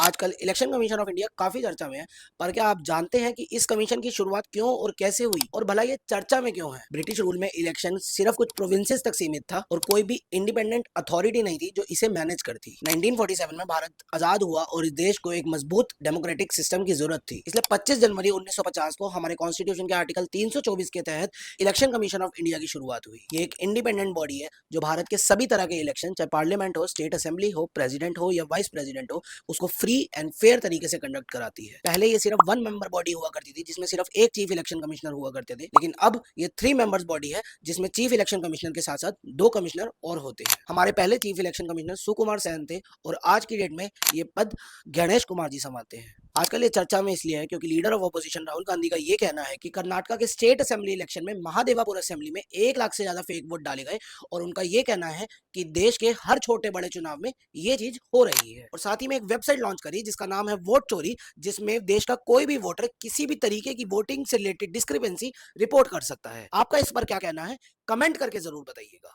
आजकल election commission of India काफी चर्चा में है, पर क्या आप जानते हैं कि इस कमीशन की शुरुआत क्यों और कैसे हुई और भला ये चर्चा में क्यों है? ब्रिटिश रूल में इलेक्शन सिर्फ कुछ प्रोविंसेस तक सीमित था और कोई भी इंडिपेंडेंट अथॉरिटी नहीं थी जो इसे मैनेज करती। 1947 में भारत आजाद हुआ और इस देश को एक मजबूत डेमोक्रेटिक सिस्टम की जरूरत थी, इसलिए 25 जनवरी 1950 को हमारे कॉन्स्टिट्यूशन के आर्टिकल 324 के तहत इलेक्शन कमीशन ऑफ इंडिया की शुरुआत हुई। ये एक इंडिपेंडेंट बॉडी है जो भारत के सभी तरह के इलेक्शन, चाहे पार्लियामेंट हो, स्टेट असेंबली हो, प्रेसिडेंट हो या वाइस प्रेसिडेंट हो, उसको फ्री एंड फेयर तरीके से कंडक्ट कराती है। पहले ये सिर्फ वन मेंबर बॉडी हुआ करती थी जिसमें सिर्फ एक चीफ इलेक्शन कमिश्नर हुआ करते थे, लेकिन अब ये 3 मेंबर्स बॉडी है जिसमें चीफ इलेक्शन कमिश्नर के साथ साथ 2 कमिश्नर और होते हैं। हमारे पहले chief election commissioner Sukumar Sen थे और आज की डेट में ये पद गणेश कुमार जी संभालते हैं। आजकल ये चर्चा में इसलिए है क्योंकि leader of opposition Rahul Gandhi का ये कहना है कि कर्नाटका के स्टेट असेंबली इलेक्शन में महादेवापुर असेंबली में 1 लाख से ज्यादा फेक वोट डाले गए और उनका ये कहना है कि देश के हर छोटे बड़े चुनाव में ये चीज हो रही है। और साथ ही में एक वेबसाइट लॉन्च करी जिसका नाम है वोट चोरी, जिसमें देश का कोई भी वोटर किसी भी तरीके की वोटिंग से रिलेटेड डिस्क्रिपेंसी रिपोर्ट कर सकता है। आपका इस पर क्या कहना है? कमेंट करके जरूर बताइएगा।